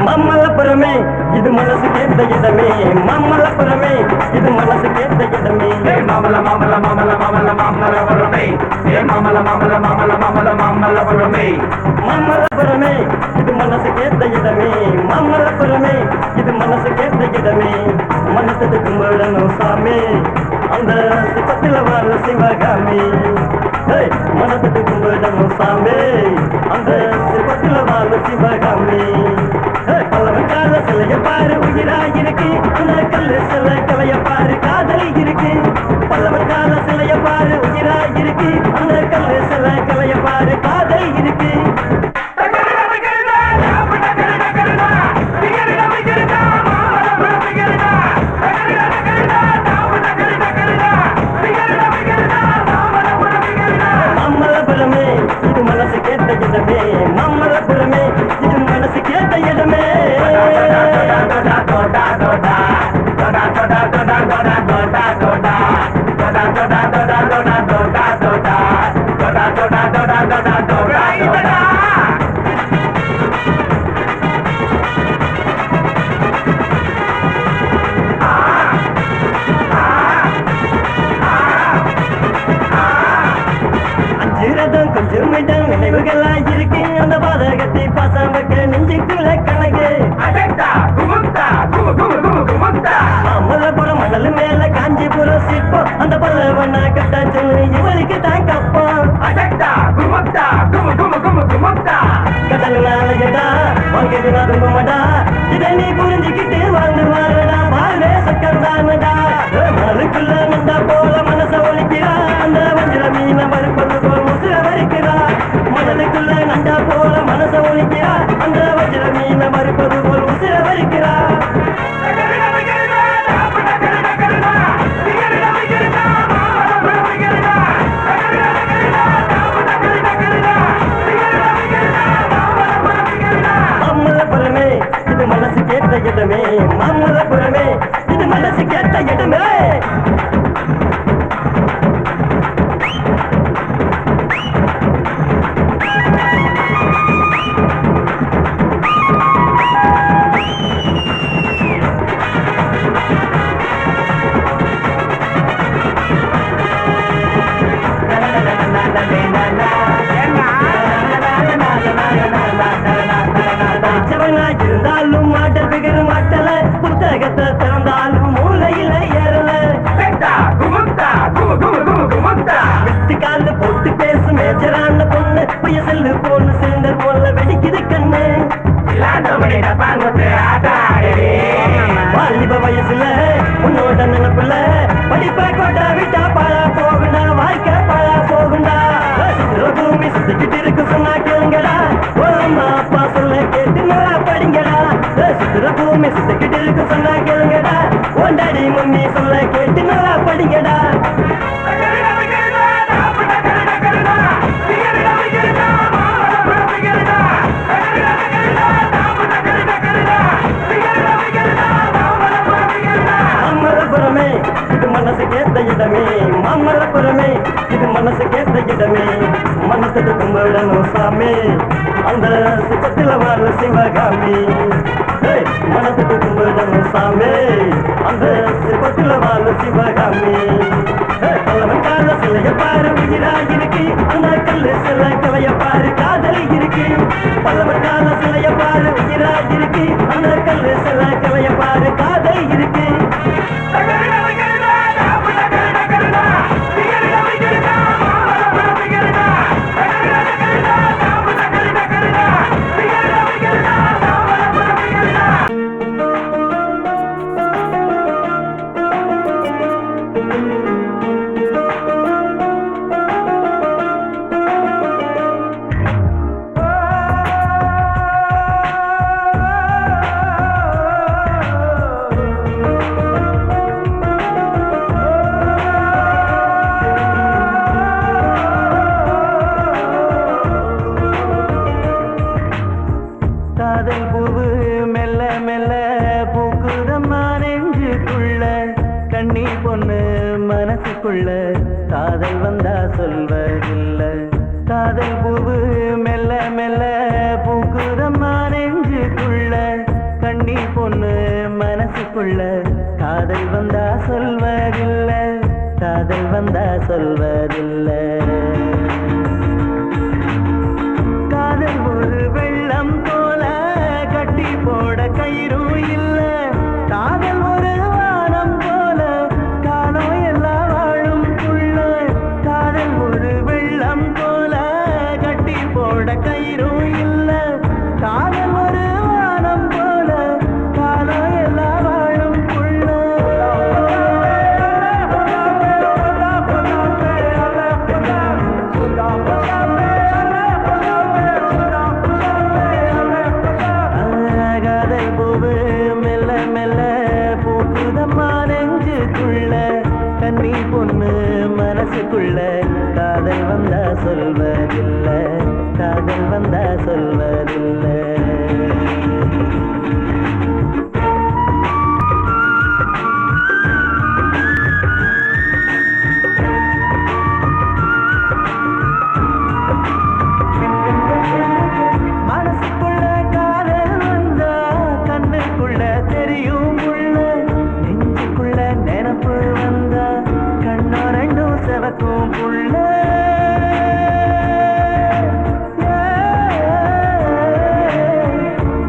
மம்மலபுரமே இது மனசு கேட்ட இடமே, மம்மலபுரமே இது மனசு கேட்ட இடமே. மாமல மாமல மாமல மாமல மாமலபுரமே, மாமல மாமல மாமல மாமல மாமலபுரமே. மம்மலபுரமே இது மனசு கேட்ட இடமே, மம்மலபுரமே இது மனசு கேட்ட இடமே. மனசது கும்பிடணும் சாமி, அந்த சிப்பத்தில் வாழ சிவகாமி. மனசது கும்பிடணும் சாமி, அந்த சிப்பத்தில் வாழ சிவகாமி. பல்லவக்கால சிலைய பாரு உயிராயிருக்கு, அந்த கல்லு சில கலைய பாரு காதல் இருக்கு. பல்லவக்கால சிலைய பாரு உயிராயிருக்கு, அந்த கல்லு சில கலைய பாரு காதல் இருக்கு. மம்மலபுரமே இது மனசு கேட்ட இடமே, மம்மலபுரமே இது மனசு கேட்ட இடமே. கொஞ்சம் நினைவுகளா இருக்கு, அந்த பாதகத்தை பாசமக்க நெஞ்சுக்குள்ள கணக்கு. மம்மலபுரம் மணல் மேல காஞ்சிபுரம் சிற்பம், அந்த பல்லவன கட்ட சொல்லு இவருக்கு தான் கப்பம். கடல் நாளையடா வாங்கினா துன்பமடா, இதை நீ புரிஞ்சுக்கிட்டு வாழ்ந்து வாழடா, வாழ்வே சக்கரம் தானடா. மனதுக்குள்ள நந்தா போல மனச ஒழிக்கிறா, அந்த வஞ்சிர மீன மறுப்பது போல் முசுர வரிக்கிறா. மனதுக்குள்ள நந்தா போல மனச ஒழிக்கிறா, அந்த வஞ்சிர மீன மறுப்பது போல் முசுர வரிக்கிறா. மம்மலபுரமே இது மனசு கேட்ட இடமே, மம்மலபுரமே இது மனசு கேட்ட இடமே. இருந்தாலும் மாட்டல் பிகர் மாட்டல, புத்தகத்தை திறந்தாலும் மூலையில ஏறல. வெட்டி கால போட்டு பேசும் மேஜரான பொண்ணு, புய செல்லு போன்னு சிலிண்டர் போல வெடிக்குது கண்ணு. வாலிப வயசுல உன்னோட நினைப்புல படிப்ப கொண்டா விட்டா பாழா போகுண்டா, வாழ்க்கை பாழா போகுண்டா. பூமி சுத்திக்கிட்டு இருக்கு சொன்னா கேளுங்கடா, அம்மா அப்பா சொல்ல கேட்டு நல்லா படிங்கடா. பூமி சுத்திக்கிட்டு இருக்கு சொன்னா கேளுங்கடா, ஒண்டாடி மம்மி சொல்ல கேட்டு நல்லா படிங்கடா. மம்மலபுரமே இது மனசு கேட்ட இடமே, மம்மலபுரமே இது மனசு கேட்ட இடமே. மனசுக்கு கும்பிடணும் சாமி, அந்த சிப்பத்தில் வாழ சிவகாமி. மனசுக்கு கும்பிடணும் சாமி, அந்த சிப்பத்தில் வாழ சிவகாமி. பல்லவக்கால சிலைய பாரு உயிராயிருக்கு, அந்த கல்லு சில கலைய பாரு காதல் இருக்கு. பல்லவக்கால சிலைய பாரு உயிராயிருக்கு, அந்த கல்லு சில கலைய பாரு காதல் இருக்கு. மனசுக்குள்ள காதல் வந்தா சொல்வதில்லை காதல் பூவு மெல்ல மெல்ல பூக்குதம்மா நெஞ்சுக்குள்ள கண்ணி பொண்ணு மனசுக்குள்ள காதல் வந்தா சொல்வதில்லை காதல் வந்தா சொல்வதில்லை காதல் ஒரு வெள்ளம் போல கட்டி போட கயிறும் இல்ல காதல் ஒரு வானம் போல காலம் எல்லாம் வாழும் புள்ள காதல் ஒரு வெள்ளம் போல கட்டி போட கயிறும் இல்ல காதல் ஒரு வானம் போல காலம் எல்லாம் வாழும் புள்ள காதல் பூவு மெல்ல மெல்ல பூக்குதம்மா நெஞ்சுக்குள்ள கண்ணி பொண்ணு மனசுக்குள்ள காதல் வந்தா சொல்வதில்லை காதல் வந்தா சொல்வதில்லை மனசுக்குள்ள காதல் வந்தா கண்ணுக்குள்ள தெரியும் உள்ள நெஞ்சுக்குள்ள நினப்பு வந்தா கண்ணா ரெண்டும் செவக்கும் புள்ள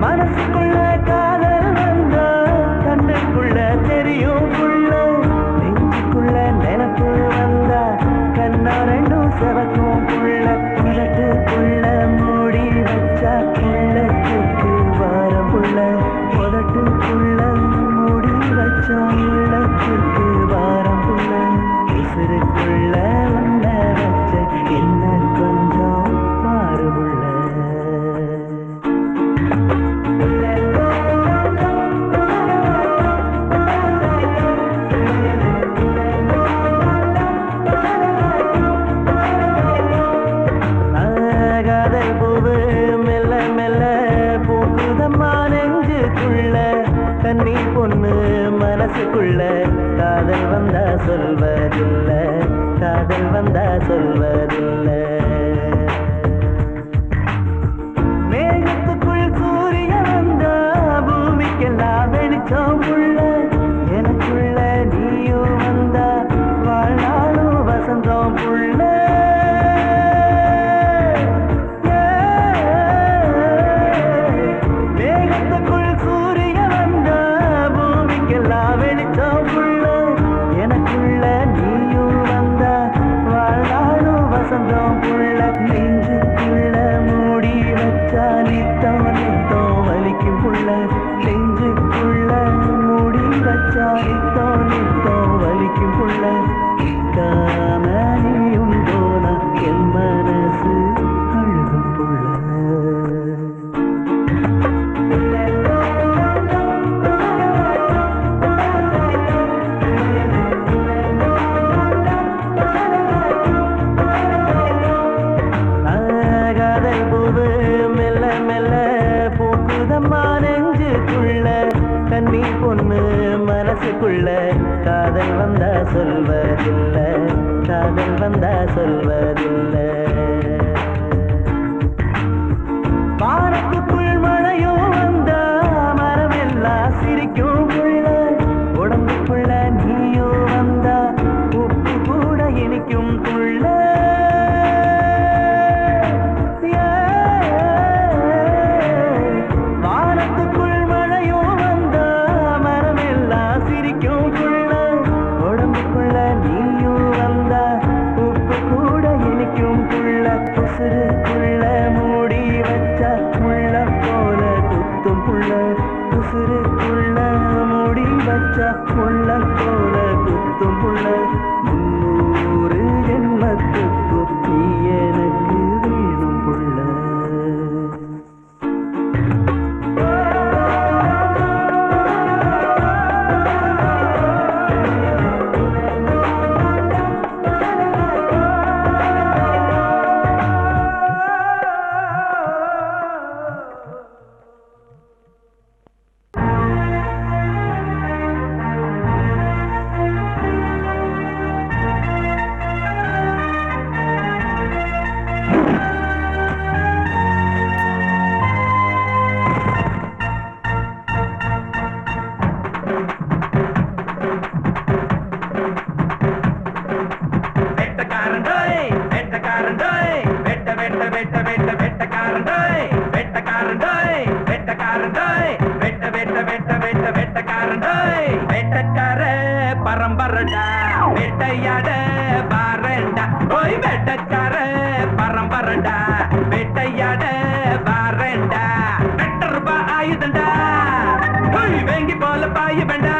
மனசுக்குள்ள காதல் வந்தா கண்ணுக்குள்ள தெரியும் புள்ள நெஞ்சுக்குள்ள நினப்பு வந்தா கண்ணா ரெண்டும் செவக்கும் புள்ள உதட்டுக்குள்ள மூடி வச்சா உள்ளத்துக்கு வாரம் புள்ள உதட்டுக்குள்ள மூடி வச்சா உள்ளத்துக்கு வாரம் புள்ள உசுருக்குள்ள உன்ன வச்ச என்ன கொஞ்சம் மாறு புள்ள காதல் பூவு மெல்ல மெல்ல பூக்குதம்மா நெஞ்சுக்குள்ள கண்ணி பொண்ணு மனசுக்குள்ள காதல் வந்தா சொல்வதில்லை காதல் வந்தா சொல்வதில்லை மேகத்துக்குள் சூரியன் வந்தா பூமிக்கெல்லாம் வெளிச்சம் உள்ள எனக்குள்ள நீயும் வந்தா வாழ்நாளும் வசந்தம் புள்ள மேகத்துக்குள் சூரியன் வந்தா பூமிக்கெல்லாம் வெளிச்சம் உள்ள எனக்குள்ள நீயும் வந்தா வாழ்நாளும் வசந்தம் புள்ள நெஞ்சுக்குள்ள மூடி வச்சா நித்தம் நித்தம் வலிக்கும் புள்ள நெஞ்சுக்குள்ள மூடி வச்சா நித்தம் நித்தம் வலிக்கும் புள்ள காம நீயும் போனா என் மனசு அழுகும் புள்ள காதல் பூவு மெல்ல மெல்ல பூக்குதம்மா நெஞ்சுக்குள்ள கண்ணி பொண்ணு மனசுக்குள்ள காதல் வந்தா சொல்வதில்லை காதல் வந்தா சொல்வதில்லை வானத்துக்குள் மழையும் வந்தா மரமெல்லாம் சிரிக்கும் புள்ள உடம்புக்குள்ள நீயும் வந்தா உப்பு கூட இனிக்கும் புள்ள வானத்துக்குள் மழையும் வந்தா மரமெல்லாம் சிரிக்கும் புள்ள உடம்புக்குள்ள நீயும் வந்தா உப்பு கூட இனிக்கும் புள்ள வெட்டக்காரண்டோய் வெட்ட வெட்ட வெட்ட வெட்ட வெட்டக்காரண்டோய் வெட்டக்காரண்டோய் வெட்டக்காரண்டோய் வெட்ட வெட்ட வெட்ட வெட்ட வெட்டக்காரண்டோய் வெட்டக்கார பரம்பரடா வெட்டையாட பாரண்டா ஓய் வெட்டக்கார பரம்பரடா வெட்டையாட பாரண்டா வெட்டருபா ஆயுதண்டா ஓய் வேங்கி போல பாய வேண்டா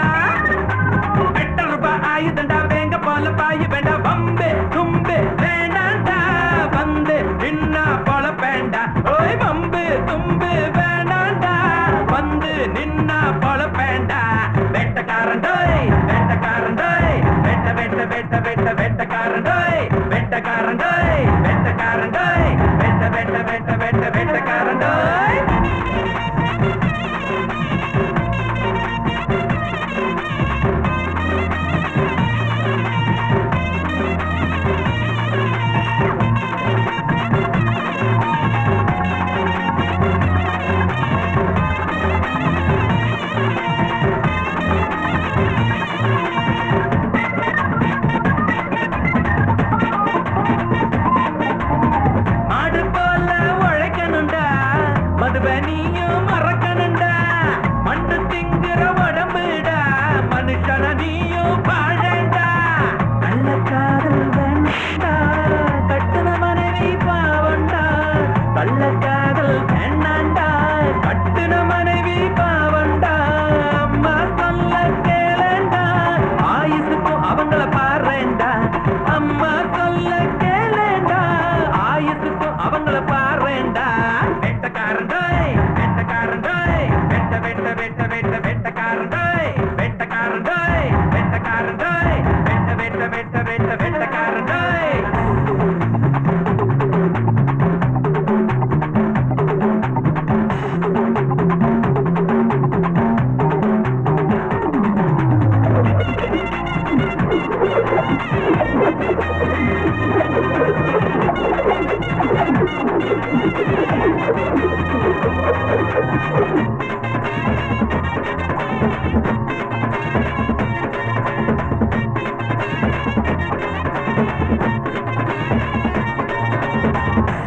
வெட்டருபா ஆயுதண்டா வேங்க போல பாய வேண்டா வம்பு தும்பு வேண்டாண்டா வந்து நின்னா போல வேண்டா ஓய் வம்பு தும்பு வேண்டாண்டா வந்து நின்னா போல வேண்டா வெட்டக்காரண்டோய் வெட்டக்காரண்டோய் வெட்ட வெட்ட வெட்ட வெட்ட வெட்டக்காரண்டோய் வெட்டக்காரண்டோய் வெட்டக்காரண்டோய் வெட்ட வெட்ட வெட்ட வெட்ட வெட்டக்காரண்டோய் மதுபனியும் மறக்கணுண்டா மண்ணு திங்குற உடம்புடா மனுஷன நீயும் பாழண்டா நல்ல காதல் வேண்டா கட்டுன மனைவி பாவண்டா நல்ல காதல் வேண்டாண்டா கட்டுன மனைவி பாவண்டா அம்மா சொல்ல கேளண்டா ஆயுசுக்கும் அவங்கள பாருண்டா அம்மா சொல்ல கேளண்டா ஆயுசுக்கும் அவங்கள பாருண்டா வெட்டக்காரண்டோய் வெட்டக்காரண்டோய் வெட்ட வெட்ட வெட்ட வெட்ட வெட்டக்காரண்டோய் வெட்டக்காரண்டோய் வெட்டக்காரண்டோய் வெட்ட வெட்ட வெட்ட வெட்ட வெட்டக்காரண்டோய்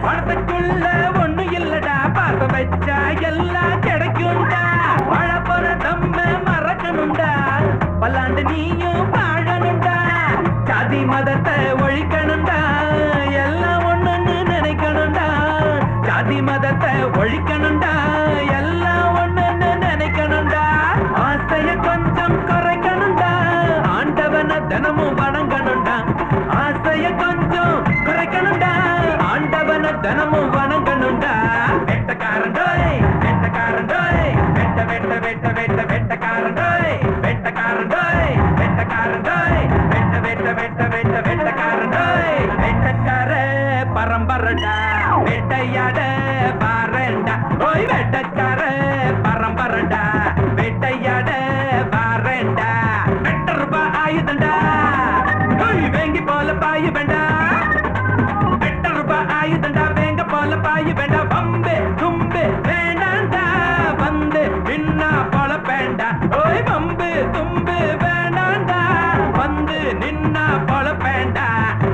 பணத்துக்குள்ள ஒண்ணு இல்லடா பார்த்த வச்சா எல்லாம் கிடைக்கும்டா வாழ போற தம்ம மறக்கணும்டா பல்லாண்டு நீயும் வாழணும்டா ஜாதி மதத்தை ஒழிக்கணும்டா எல்லாம் ஒண்ணுன்னு நினைக்கணும்டா ஜாதி மதத்தை ஒழிக்கணும்டா எல்லாம் ஒண்ணுன்னு நினைக்கணும்டா ஆசைய கொஞ்சம் குறைக்கணும்டா ஆண்டவனை தினமும் வணங்கணும்டா ஆசைய கொஞ்சம் குறைக்கணும்டா ஆண்டவனை தினமும் வணங்கணும்டா வெட்டக்காரண்டோய் வெட்டக்காரண்டோய் வெட்ட வெட்ட வெட்ட வெட்ட வெட்டக்காரண்டோய் வெட்டக்காரண்டோய் வெட்டக்காரண்டோய் வெட்ட வெட்ட வெட்ட வெட்ட வெட்டக்காரண்டோய் வெட்டக்கார பரம்பரடா வெட்டையாட பாரண்டா ஓய் வெட்டக்கார பரம்பரடா வெட்டையாட பாரண்டா வெட்டருபா ஆயுதண்டா ஓய் வேங்கி போல பாய வேண்டா வெட்டருபா ஆயுதண்டா வேங்க போல பாய வேண்டா வம்பு தும்பு வேண்டாண்டா வந்து நின்னா போல வேண்டா ஓய் வம்பு தும்பு வேண்டாண்டா வந்து நின்னா போல வேண்டா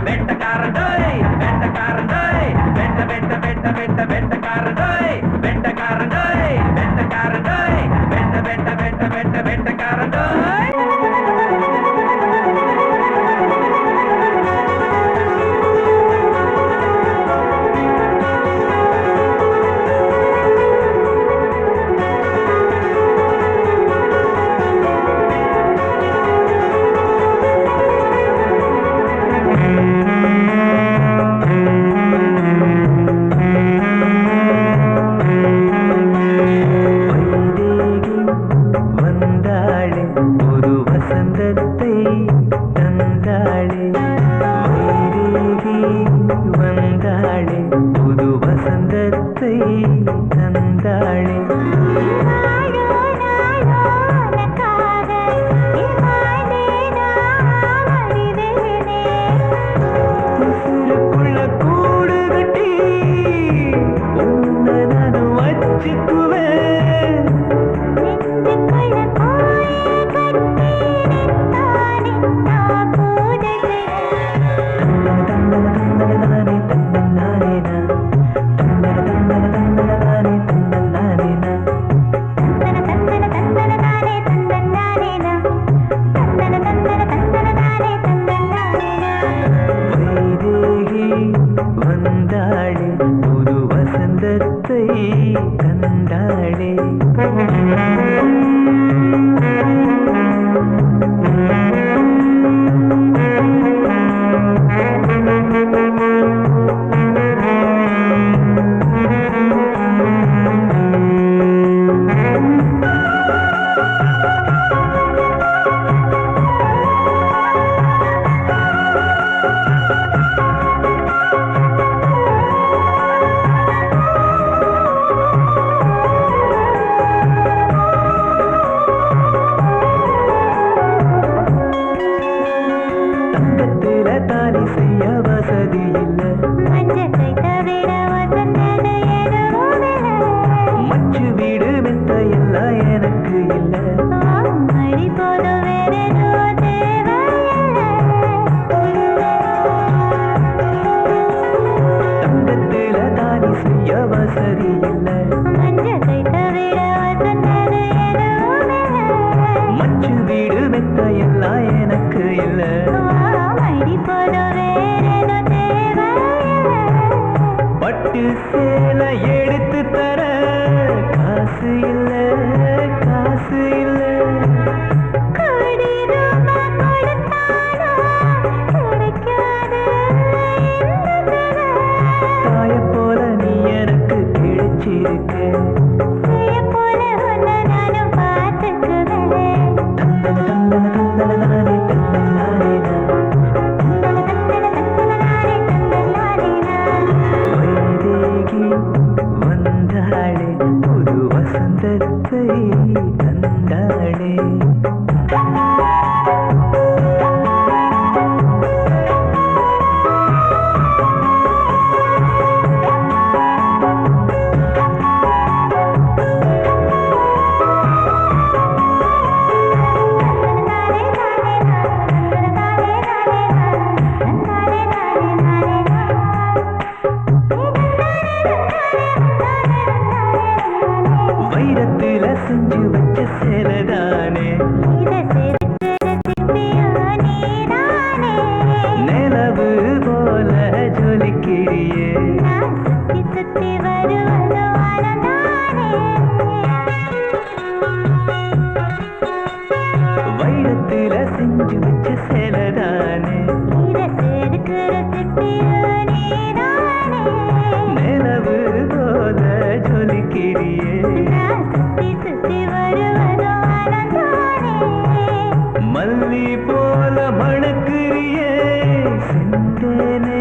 வெட்டக்காரண்டோய் வெட்டக்காரண்டோய் வெட்ட வெட்ட வெட்ட வெட்ட வெட்டக்காரண்டோய் வெட்டக்காரண்டோய் வெட்டக்காரண்டோய் வெட்ட வெட்ட வெட்ட வெட்ட வெட்டக்காரண்டோய் வந்தாளே புது வசந்தத்தை தந்தாளே பட்டு சேலை எடுத்து தர காசு இல்ல காசு இல்ல தாய போல நீ எனக்கு கிடைச்சிருக்க புது வசந்தத்தை தந்தாளே வைரத்தில செஞ்சு வச்ச சேலதானே நிலவு போல ஜொலிக்கிறியே வைரத்தில செஞ்சு வச்ச சேலதானே நிலவு போல ஜொலிக்கிறியே மல்லி போல மணக்கிறியே செந்தேனே